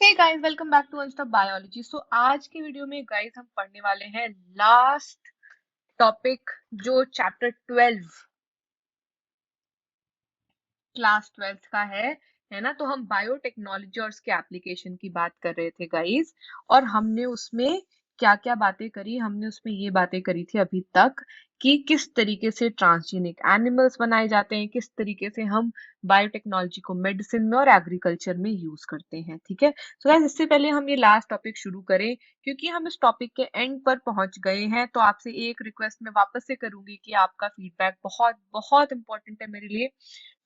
Hey guys, welcome back to unstop biology. So आज के video में गाइस हम पढ़ने वाले हैं लास्ट टॉपिक, जो चैप्टर 12 क्लास 12 का है ना। तो हम बायोटेक्नोलॉजी और उसके एप्लीकेशन की बात कर रहे थे गाइस, और हमने उसमें क्या क्या बातें करी। हमने उसमें ये बातें करी थी अभी तक कि किस तरीके से ट्रांसजेनिक एनिमल्स बनाए जाते हैं, किस तरीके से हम बायोटेक्नोलॉजी को मेडिसिन में और एग्रीकल्चर में यूज करते हैं। ठीक है, सो गाइस इससे पहले हम ये लास्ट टॉपिक शुरू करें, क्योंकि हम इस टॉपिक के एंड पर पहुंच गए हैं, तो आपसे एक रिक्वेस्ट मैं वापस से करूंगी कि आपका फीडबैक बहुत बहुत इंपॉर्टेंट है मेरे लिए।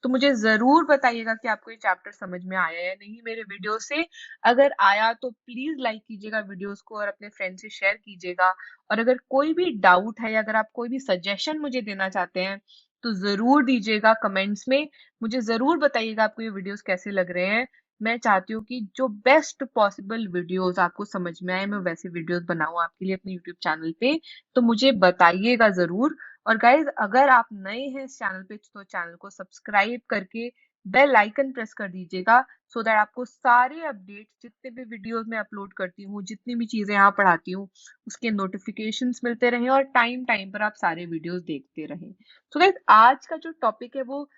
तो मुझे जरूर बताइएगा कि आपको ये चैप्टर समझ में आया या नहीं मेरे वीडियो से। अगर आया तो प्लीज लाइक कीजिएगा वीडियोस को और अपने फ्रेंड से शेयर कीजिएगा। और अगर कोई भी डाउट है या अगर आप कोई भी सजेशन मुझे देना चाहते हैं तो जरूर दीजिएगा कमेंट्स में। मुझे जरूर बताइएगा आपको ये वीडियोस कैसे लग रहे हैं। मैं चाहती हूँ कि जो बेस्ट पॉसिबल वीडियोस आपको समझ में आए, मैं वैसे वीडियोस बनाऊं आपके लिए अपने यूट्यूब चैनल पे। तो मुझे बताइएगा जरूर। और गाइज अगर आप नए हैं इस चैनल पे तो चैनल को सब्सक्राइब करके बेल आइकन प्रेस कर दीजिएगा, सो दैट आपको सारे अपडेट्स, जितने भी वीडियोस मैं अपलोड करती हूँ, जितनी भी चीजें यहाँ पढ़ाती हूँ, उसके नोटिफिकेशंस मिलते रहें और टाइम टाइम पर आप सारे वीडियोस देखते रहें। तो गाइज आज का जो टॉपिक है वो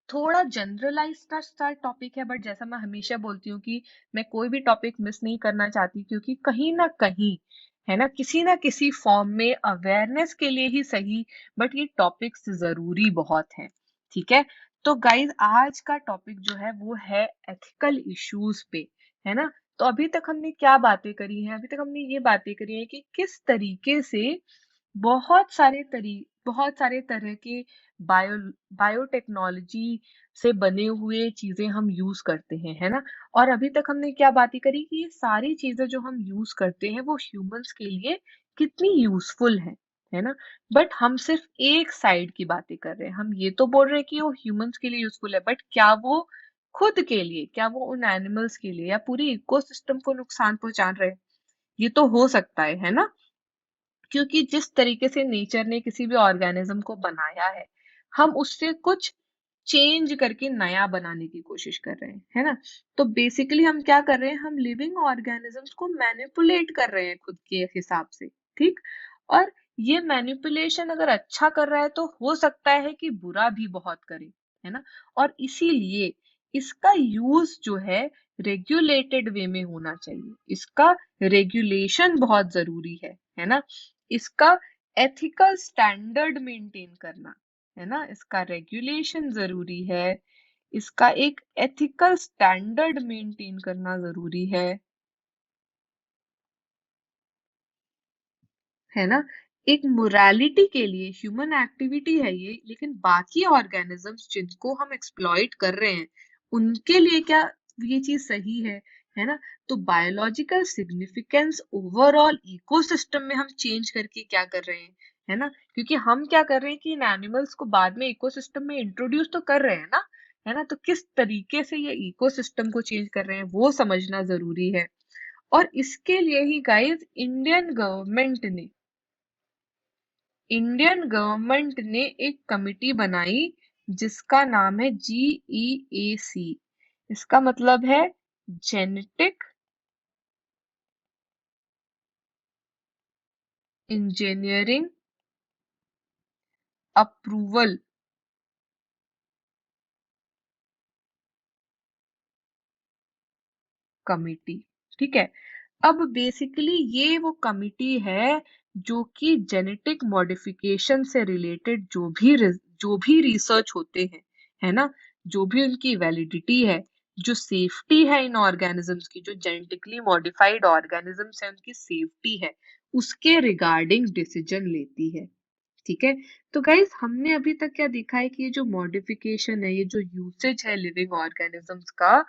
थोड़ा जनरलाइज्ड सा टॉपिक है, बट जैसा मैं हमेशा बोलती हूँ कि मैं कोई भी टॉपिक मिस नहीं करना चाहती, क्योंकि कहीं ना कहीं है ना किसी फॉर्म में अवेयरनेस के लिए ही सही, बट ये टॉपिक्स जरूरी बहुत हैं। ठीक है, तो गाइज आज का टॉपिक जो है वो है एथिकल इश्यूज पे, है ना। तो अभी तक हमने क्या बातें करी हैं? अभी तक हमने ये बातें करी है कि किस तरीके से बहुत सारे तरह के बायो बायोटेक्नोलॉजी से बने हुए चीजें हम यूज करते हैं, है ना। और अभी तक हमने क्या बातें करी कि ये सारी चीजें जो हम यूज करते हैं वो ह्यूमंस के लिए कितनी यूजफुल है ना। बट हम सिर्फ एक साइड की बातें कर रहे हैं। हम ये तो बोल रहे हैं कि वो ह्यूमंस के लिए यूजफुल है, बट क्या वो खुद के लिए, क्या वो उन एनिमल्स के लिए या पूरी इकोसिस्टम को नुकसान पहुंचा रहे हैं? ये तो हो सकता है ना। क्योंकि जिस तरीके से नेचर ने किसी भी ऑर्गेनिज्म को बनाया हम उससे कुछ चेंज करके नया बनाने की कोशिश कर रहे हैं, है ना। तो बेसिकली हम क्या कर रहे हैं? हम लिविंग ऑर्गेनिजम्स को मैनिपुलेट कर रहे हैं खुद के हिसाब से। ठीक, और ये मैनिपुलेशन अगर अच्छा कर रहा है तो हो सकता है कि बुरा भी बहुत करे, है ना। और इसीलिए इसका यूज जो है रेगुलेटेड वे में होना चाहिए। इसका रेगुलेशन बहुत जरूरी है ना। इसका एथिकल स्टैंडर्ड मेंटेन करना, है ना, इसका रेगुलेशन जरूरी है। इसका एक एथिकल स्टैंडर्ड मेंटेन करना जरूरी है ना। एक मोरालिटी के लिए ह्यूमन एक्टिविटी है ये, लेकिन बाकी ऑर्गेनिजम्स जिनको हम एक्सप्लॉइट कर रहे हैं उनके लिए क्या ये चीज सही है ना। तो बायोलॉजिकल सिग्निफिकेंस ओवरऑल इकोसिस्टम में हम चेंज करके क्या कर रहे हैं, है ना। क्योंकि हम क्या कर रहे हैं कि इन एनिमल्स को बाद में इकोसिस्टम में इंट्रोड्यूस तो कर रहे हैं ना, है ना। तो किस तरीके से ये इकोसिस्टम को चेंज कर रहे हैं वो समझना जरूरी है। और इसके लिए ही गाइस इंडियन गवर्नमेंट ने एक कमिटी बनाई जिसका नाम है GEAC। इसका मतलब है जेनेटिक इंजीनियरिंग अप्रूवल कमिटी। ठीक है, अब बेसिकली ये वो कमिटी है जो कि जेनेटिक मॉडिफिकेशन से रिलेटेड जो भी रिसर्च होते हैं, है ना, जो भी उनकी वैलिडिटी है, जो सेफ्टी है इन ऑर्गेनिजम्स की, जो जेनेटिकली मॉडिफाइड ऑर्गेनिजम्स है उनकी सेफ्टी है, उसके रिगार्डिंग डिसीजन लेती है। ठीक है, तो गाइज हमने अभी तक क्या देखा है कि ये जो मॉडिफिकेशन है, ये जो यूसेज है लिविंग ऑर्गेनिजम्स का,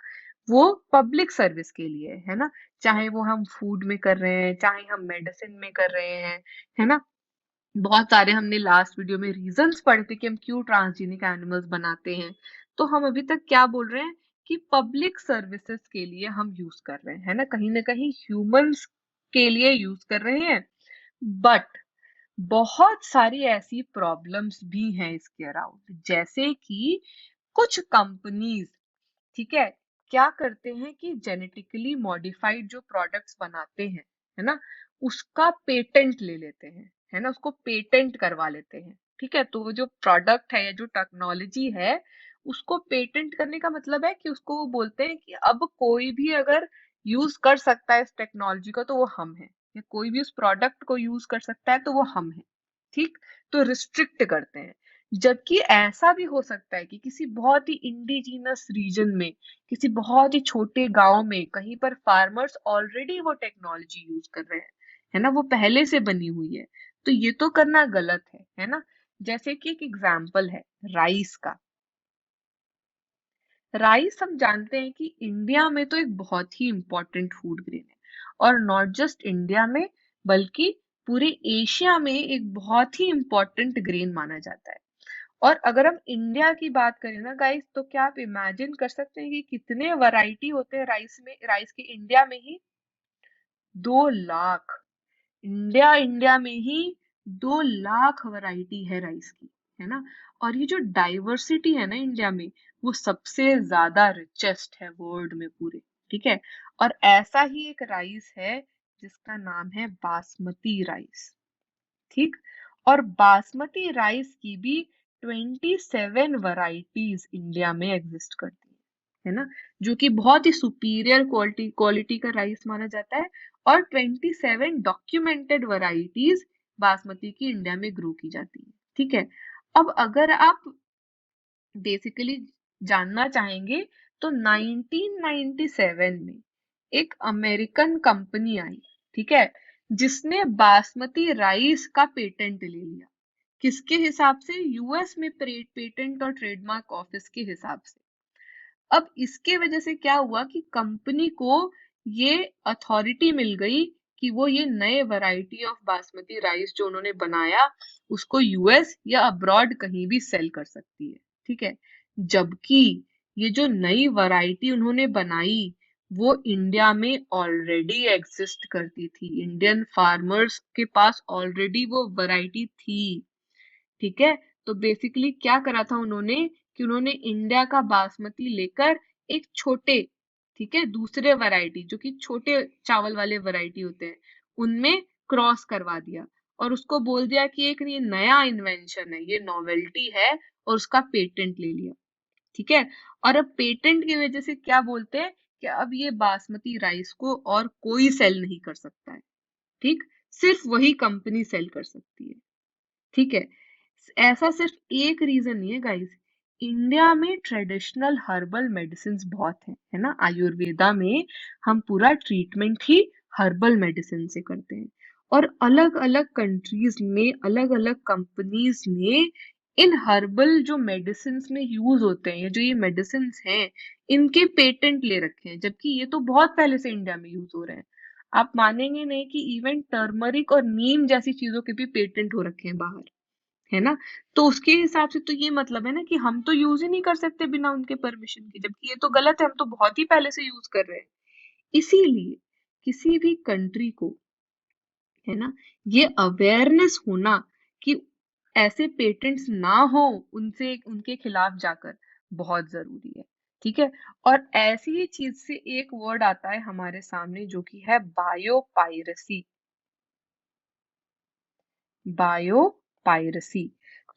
वो पब्लिक सर्विस के लिए है ना। चाहे वो हम फूड में कर रहे हैं, चाहे हम मेडिसिन में कर रहे हैं, है ना। बहुत सारे हमने लास्ट वीडियो में रीजंस पढ़े थे कि हम क्यों ट्रांसजेनिक एनिमल्स बनाते हैं। तो हम अभी तक क्या बोल रहे हैं कि पब्लिक सर्विसेज के लिए हम यूज कर रहे हैं, है ना कहीं ह्यूमंस के लिए यूज कर रहे हैं। बट बहुत सारी ऐसी प्रॉब्लम्स भी हैं इसके अराउंड, जैसे कि कुछ कंपनीज, ठीक है, क्या करते हैं कि जेनेटिकली मॉडिफाइड जो प्रोडक्ट्स बनाते हैं, है ना, उसका पेटेंट ले लेते हैं, है ना, उसको पेटेंट करवा लेते हैं। ठीक है, तो वो जो प्रोडक्ट है या जो टेक्नोलॉजी है, उसको पेटेंट करने का मतलब है कि उसको वो बोलते हैं कि अब कोई भी अगर यूज कर सकता है इस टेक्नोलॉजी को तो वो हम है, या कोई भी उस प्रोडक्ट को यूज कर सकता है तो वो हम है। ठीक, तो रिस्ट्रिक्ट करते हैं। जबकि ऐसा भी हो सकता है कि किसी बहुत ही इंडिजिनस रीजन में, किसी बहुत ही छोटे गांव में कहीं पर फार्मर्स ऑलरेडी वो टेक्नोलॉजी यूज कर रहे हैं, है ना, वो पहले से बनी हुई है, तो ये तो करना गलत है ना। जैसे कि एक एग्जाम्पल है राइस का। राइस हम जानते हैं कि इंडिया में तो एक बहुत ही इंपॉर्टेंट फूड ग्रेन है, और नॉट जस्ट इंडिया में बल्कि पूरे एशिया में एक बहुत ही इंपॉर्टेंट ग्रेन माना जाता है। और अगर हम इंडिया की बात करें ना गाइस, तो क्या आप इमेजिन कर सकते हैं कि कितने वैरायटी होते हैं राइस में, राइस के इंडिया में ही 2 लाख। इंडिया इंडिया में ही 2 लाख वैरायटी है राइस की, है ना। और ये जो डाइवर्सिटी है ना इंडिया में, वो सबसे ज्यादा रिचेस्ट है वर्ल्ड में पूरे। ठीक है, और ऐसा ही एक राइस है जिसका नाम है बासमती राइस। ठीक, और बासमती राइस की भी 27 वैरायटीज इंडिया में एग्जिस्ट करती है ना, जो कि बहुत ही सुपीरियर क्वालिटी क्वालिटी का राइस माना जाता है। और 27 डॉक्यूमेंटेड वैरायटीज बासमती की इंडिया में ग्रो की जाती है। ठीक है, अब अगर आप बेसिकली जानना चाहेंगे, तो 1997 में एक अमेरिकन कंपनी आई, ठीक है, जिसने बासमती राइस का पेटेंट ले लिया। किसके हिसाब से? यूएस में पेटेंट और ट्रेडमार्क ऑफिस के हिसाब से। अब इसके वजह से क्या हुआ कि कंपनी को ये अथॉरिटी मिल गई कि वो ये नए वैरायटी ऑफ बासमती राइस जो उन्होंने बनाया, उसको यूएस या अब्रॉड कहीं भी सेल कर सकती है। ठीक है, जबकि ये जो नई वैरायटी उन्होंने बनाई, वो इंडिया में ऑलरेडी एग्जिस्ट करती थी, इंडियन फार्मर्स के पास ऑलरेडी वो वैरायटी थी। ठीक है, तो बेसिकली क्या करा था उन्होंने कि उन्होंने इंडिया का बासमती लेकर एक छोटे, ठीक है, दूसरे वैरायटी जो कि छोटे चावल वाले वैरायटी होते हैं, उनमें क्रॉस करवा दिया, और उसको बोल दिया कि एक ये नया इन्वेंशन है, ये नॉवेल्टी है, और उसका पेटेंट ले लिया। ठीक है, और अब पेटेंट की वजह से क्या बोलते हैं कि अब ये बासमती राइस को और कोई सेल नहीं कर सकता है। ठीक, सिर्फ वही कंपनी सेल कर सकती है। ठीक है, ऐसा सिर्फ एक रीजन नहीं है गाइस। इंडिया में ट्रेडिशनल हर्बल मेडिसिन बहुत है ना, आयुर्वेदा में हम पूरा ट्रीटमेंट ही हर्बल मेडिसिन से करते हैं। और अलग अलग कंट्रीज में अलग अलग कंपनीज ने इन हर्बल जो मेडिसिन में यूज होते हैं, जो ये मेडिसिन हैं, इनके पेटेंट ले रखे हैं, जबकि ये तो बहुत पहले से इंडिया में यूज हो रहे हैं। आप मानेंगे नहीं कि इवन टर्मरिक और नीम जैसी चीजों के भी पेटेंट हो रखे हैं बाहर, है ना। तो उसके हिसाब से तो ये मतलब है ना कि हम तो यूज ही नहीं कर सकते बिना उनके परमिशन के, जबकि ये तो गलत है, हम तो बहुत ही पहले से यूज कर रहे हैं। इसीलिए किसी भी कंट्री को, है ना, ये अवेयरनेस होना कि ऐसे पेटेंट्स ना हो उनसे, उनके खिलाफ जाकर, बहुत जरूरी है। ठीक है, और ऐसी ही चीज से एक वर्ड आता है हमारे सामने जो कि है बायोपायरेसी। बायोपायरेसी,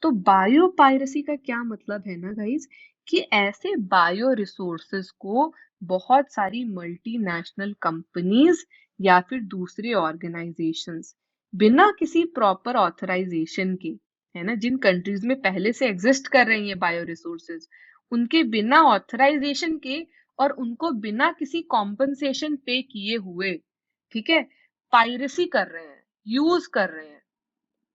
तो बायोपायरेसी का क्या मतलब है ना गाइस, कि ऐसे बायो रिसोर्सेज को बहुत सारी मल्टीनेशनल कंपनीज या फिर दूसरे ऑर्गेनाइजेशंस बिना किसी प्रॉपर ऑथराइजेशन के, है ना, जिन कंट्रीज में पहले से एग्जिस्ट कर रही हैं बायो रिसोर्सेज, उनके बिना ऑथराइजेशन के और उनको बिना किसी कॉम्पनसेशन पे किए हुए, ठीक है, पायरेसी कर रहे हैं, यूज कर रहे हैं।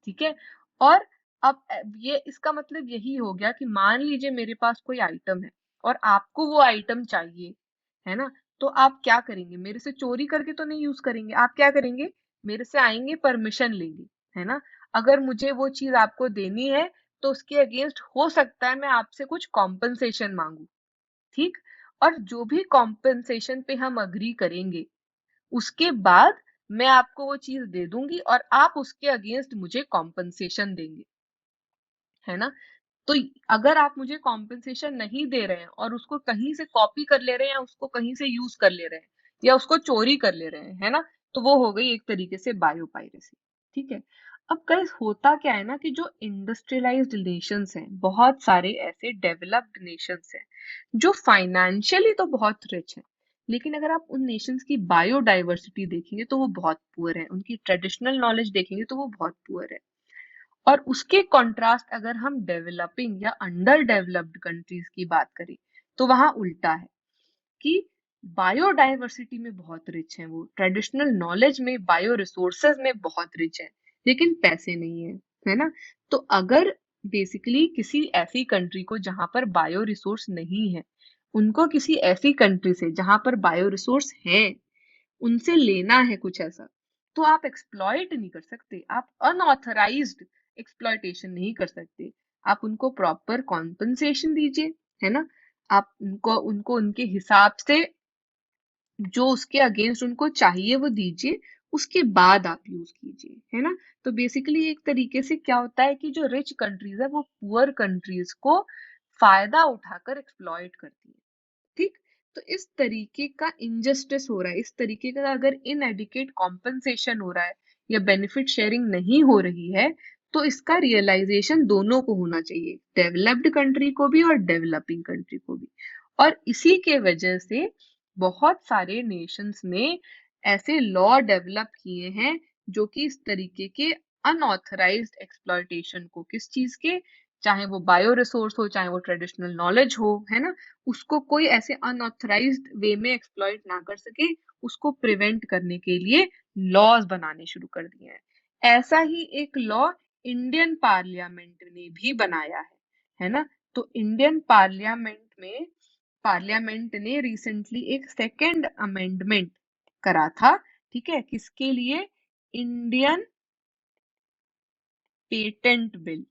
ठीक है, और अब ये इसका मतलब यही हो गया कि मान लीजिए मेरे पास कोई आइटम है और आपको वो आइटम चाहिए, है ना, तो आप क्या करेंगे? मेरे से चोरी करके तो नहीं यूज करेंगे, आप क्या करेंगे? मेरे से आएंगे, परमिशन लेंगे, है ना। अगर मुझे वो चीज आपको देनी है तो उसके अगेंस्ट हो सकता है मैं आपसे कुछ कॉम्पनसेशन मांगू। ठीक, और जो भी कॉम्पनसेशन पे हम अग्री करेंगे, उसके बाद मैं आपको वो चीज दे दूंगी और आप उसके अगेंस्ट मुझे कॉम्पनसेशन देंगे, है ना। तो अगर आप मुझे कॉम्पेंसेशन नहीं दे रहे हैं और उसको कहीं से कॉपी कर ले रहे हैं या उसको कहीं से यूज कर ले रहे हैं या उसको चोरी कर ले रहे हैं, है ना, तो वो हो गई एक तरीके से बायोपायरेसी। ठीक है। अब गाइस होता क्या है ना कि जो इंडस्ट्रियलाइज्ड नेशंस हैं, बहुत सारे ऐसे डेवलप्ड नेशंस हैं जो फाइनेंशियली तो बहुत रिच हैं, लेकिन अगर आप उन नेशंस की बायोडाइवर्सिटी देखेंगे तो वो बहुत पुअर है, उनकी ट्रेडिशनल नॉलेज देखेंगे तो वो बहुत पुअर है। और उसके कॉन्ट्रास्ट अगर हम डेवलपिंग या अंडर डेवलप्ड कंट्रीज की बात करें तो वहां उल्टा है कि बायोडाइवर्सिटी में बहुत रिच है, वो ट्रेडिशनल नॉलेज में, बायो रिसोर्सेज में बहुत रिच है, लेकिन पैसे नहीं है, है ना। तो अगर बेसिकली किसी ऐसी कंट्री को जहां पर बायो रिसोर्स नहीं है, उनको किसी ऐसी कंट्री से जहां पर बायो रिसोर्स है उनसे लेना है कुछ ऐसा, तो आप एक्सप्लॉइट नहीं कर सकते, आप अनऑथराइज्ड एक्सप्लॉइटेशन नहीं कर सकते। आप उनको प्रॉपर कॉम्पनसेशन दीजिए, है ना, आप उनको उनको उनके हिसाब से जो उसके अगेंस्ट उनको चाहिए वो दीजिए, उसके बाद आप यूज कीजिए, है ना। तो बेसिकली एक तरीके से क्या होता है कि जो रिच कंट्रीज है वो पुअर कंट्रीज को फायदा उठाकर एक्सप्लॉइट करती है। ठीक। तो इस तरीके का इनजस्टिस हो रहा है, इस तरीके का अगर इनएडिकेट कॉम्पनसेशन हो रहा है या बेनिफिट शेयरिंग नहीं हो रही है, तो इसका रियलाइजेशन दोनों को होना चाहिए, डेवलप्ड कंट्री को भी और डेवलपिंग कंट्री को भी। और इसी के वजह से बहुत सारे नेशंस ने ऐसे लॉ डेवलप किए हैं जो कि इस तरीके के अनऑथराइज्ड एक्सप्लॉयटेशन को, किस चीज के, चाहे वो बायो रिसोर्स हो चाहे वो ट्रेडिशनल नॉलेज हो, है ना, उसको कोई ऐसे अनऑथराइज्ड वे में एक्सप्लॉइट ना कर सके, उसको प्रिवेंट करने के लिए लॉज बनाने शुरू कर दिए हैं। ऐसा ही एक लॉ इंडियन पार्लियामेंट ने भी बनाया है ना। तो इंडियन पार्लियामेंट ने रिसेंटली एक सेकेंड अमेंडमेंट करा था, ठीक है, किसके लिए, इंडियन पेटेंट बिल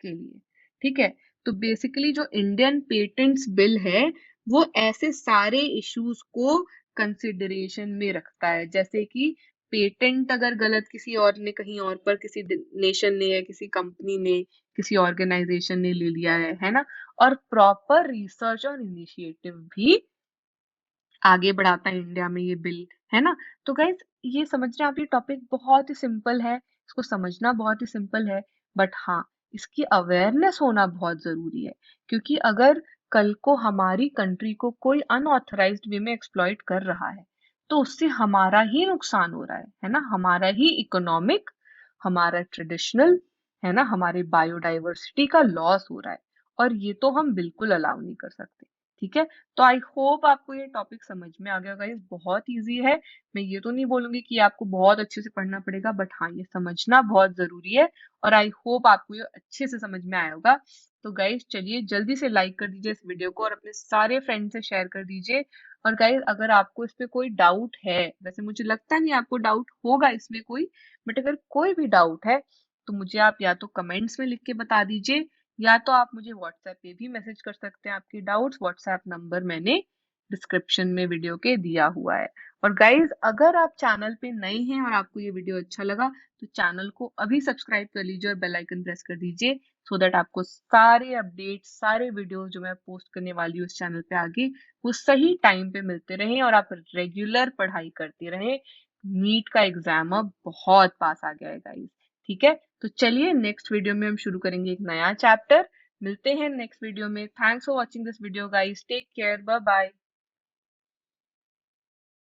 के लिए। ठीक है। तो बेसिकली जो इंडियन पेटेंट्स बिल है वो ऐसे सारे इश्यूज को कंसिडरेशन में रखता है, जैसे कि पेटेंट अगर गलत किसी और ने कहीं और पर, किसी नेशन ने या किसी कंपनी ने, किसी ऑर्गेनाइजेशन ने ले लिया है ना, और प्रॉपर रिसर्च और इनिशिएटिव भी आगे बढ़ाता है इंडिया में ये बिल, है ना। तो गाइज ये समझ रहे हैं आप, ये टॉपिक बहुत ही सिंपल है, इसको समझना बहुत ही सिंपल है, बट हाँ, इसकी अवेयरनेस होना बहुत जरूरी है, क्योंकि अगर कल को हमारी कंट्री को कोई अनऑथराइज्ड वे में एक्सप्लॉइट कर रहा है तो उससे हमारा ही नुकसान हो रहा है ना, हमारा ही इकोनॉमिक, हमारा ट्रेडिशनल, है ना, हमारी बायोडाइवर्सिटी का लॉस हो रहा है, और ये तो हम बिल्कुल अलाउ नहीं कर सकते। ठीक है। तो आई होप आपको ये टॉपिक समझ में आ गया गाइस, बहुत इजी है। मैं ये तो नहीं बोलूंगी कि आपको बहुत अच्छे से पढ़ना पड़ेगा, बट हाँ ये समझना बहुत जरूरी है, और आई होप आपको ये अच्छे से समझ में आया होगा। तो गाइस चलिए जल्दी से लाइक कर दीजिए इस वीडियो को और अपने सारे फ्रेंड से शेयर कर दीजिए। और गाइस अगर आपको इस पे कोई डाउट है, वैसे मुझे लगता नहीं आपको डाउट होगा इसमें कोई, बट अगर कोई भी डाउट है तो मुझे आप या तो कमेंट्स में लिख के बता दीजिए, या तो आप मुझे व्हाट्सएप पे भी मैसेज कर सकते हैं, आपके डाउट्स व्हाट्सएप नंबर मैंने डिस्क्रिप्शन में वीडियो के दिया हुआ है। और गाइज अगर आप चैनल पे नए हैं और आपको ये वीडियो अच्छा लगा तो चैनल को अभी सब्सक्राइब कर लीजिए और बेल आइकन प्रेस कर दीजिए, सो दैट आपको सारे अपडेट, सारे वीडियो जो मैं पोस्ट करने वाली हूँ इस चैनल पे आगे, वो सही टाइम पे मिलते रहें और आप रेगुलर पढ़ाई करते रहें। नीट का एग्जाम अब बहुत पास आ गया है गाइज। ठीक है। तो चलिए नेक्स्ट वीडियो में हम शुरू करेंगे एक नया चैप्टर। मिलते हैं नेक्स्ट वीडियो में। Thanks for watching this video guys, take care, bye bye.